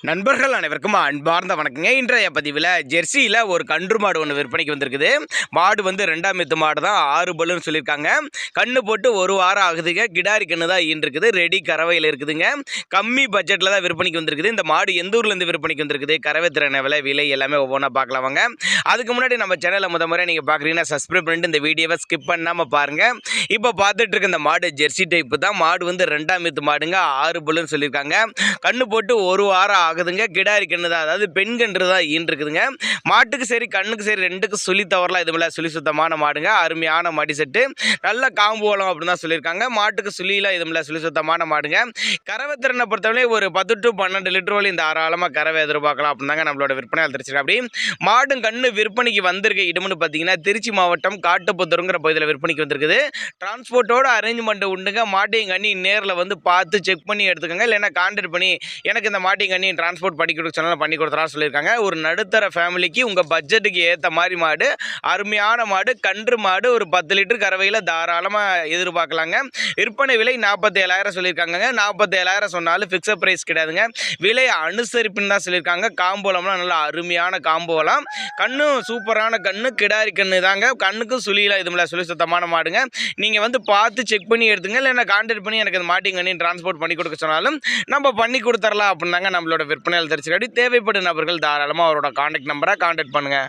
நண்பர்கள் அனைவருக்கும் அன்பார்ந்த வணக்கங்க. இன்றைய பதிவில் ஜெர்சியில் ஒரு கன்று மாடு ஒன்று விற்பனைக்கு வந்திருக்குது. மாடு வந்து 2ஆம் எத்து மாடு தான், 6 பல்லுன்னு சொல்லியிருக்காங்க. கண்ணு போட்டு ஒரு வாரம் ஆகுதுங்க. கிடாரி கண்ணு தான் இருக்குது, ரெடி கறவையில் இருக்குதுங்க. கம்மி பட்ஜெட்டில் தான் விற்பனைக்கு வந்திருக்குது. இந்த மாடு எந்த ஊர்லேருந்து விற்பனைக்கு வந்திருக்குது, கறவை திறன விலை எல்லாமே ஒவ்வொன்றா பார்க்கலாம் வாங்க. அதுக்கு முன்னாடி நம்ம சேனலை முறை நீங்கள் பார்க்குறீங்கன்னா சப்ஸ்கிரைப் பண்ணிட்டு இந்த வீடியோவை ஸ்கிப் பண்ணாமல் பாருங்கள். இப்போ பார்த்துட்டு இருக்க இந்த மாடு ஜெர்சி டைப்பு தான். மாடு வந்து 2ஆம் எத்து மாடுங்க, 6 பல்லுன்னு சொல்லியிருக்காங்க. கண்ணு போட்டு ஒரு வாரம் ஆகுதுங்க. கிடாரி கண்ணு தான், அதாவது பெண் கன்று தான் இருக்குதுங்க. மாட்டுக்கு சரி கண்ணுக்கு சரி ரெண்டுக்கும் சொல்லி தவறலாம் இதுமில்ல. சுழி சுத்தமான மாடுங்க, அருமையான மடி செட்டு, நல்ல காம்போலம் அப்படின்னு தான் சொல்லியிருக்காங்க. மாட்டுக்கு சுழிலாம் இதுமில்ல, சுழி சுத்தமான மாடுங்க. கறவை திறனை பொறுத்தவரை ஒரு 10 to 12 லிட்டர் வரை இந்த தாராளமாக கறவை எதிர்பார்க்கலாம் அப்படின்னு தாங்க நம்மளோட விற்பனை தெரிஞ்சிருக்கு. அப்படி மாடும் கண்ணு விற்பனைக்கு வந்திருக்க இடம்னு பார்த்தீங்கன்னா திருச்சி மாவட்டம் காட்டுப்புத்தூருங்கிற பகுதியில் விற்பனைக்கு வந்திருக்குது. டிரான்ஸ்போர்ட்டோட அரேஞ்ச்மெண்ட் உண்டுங்க. மாட்டையும் கண்ணி நேரில் வந்து பார்த்து செக் பண்ணி எடுத்துக்கோங்க. இல்லைன்னா கான்டாக்ட் பண்ணி எனக்கு இந்த மாட்டையும் கண்ணி டிரான்ஸ்போர்ட் பண்ணி கொடுக்க சொன்னாலும் பண்ணி கொடுத்துறான்னு சொல்லியிருக்காங்க. ஒரு நடுத்தர ஃபேமிலிக்கு உங்கள் பட்ஜெட்டுக்கு ஏற்ற மாதிரி மாடு, அருமையான மாடு, கன்று மாடு, ஒரு 10 லிட்டர் கறவையில் தாராளமாக எதிர்பார்க்கலாங்க. விற்பனை விலை 47,000 சொல்லியிருக்காங்க. 47,000 சொன்னாலும் ஃபிக்ஸட் ப்ரைஸ் கிடையாதுங்க. விலை அனுசரிப்புன்னு தான் சொல்லியிருக்காங்க. காம்போலம்லாம் நல்லா அருமையான காம்போலாம். கண்ணும் சூப்பரான கண்ணு, கிடாரி கண்ணு தாங்க. கண்ணுக்கும் சுழியில் இதுமில்ல, சுழி சுத்தமான மாடுங்க. நீங்கள் வந்து பார்த்து செக் பண்ணி எடுத்துங்க. இல்லைன்னா கான்டாக்ட் பண்ணி எனக்கு இந்த மாட்டிங் கண்ணி டிரான்ஸ்போர்ட் பண்ணி கொடுக்க சொன்னாலும் நம்ம பண்ணி கொடுத்துடலாம் அப்படின்னாங்க நம்மளோட விற்பனையால் தெரிஞ்சுக்காட்டி. தேவைப்படும் நபர்கள் தாராளமாக அவரோட கான்டாக்ட் நம்பரை கான்டாக்ட் பண்ணுங்கள்.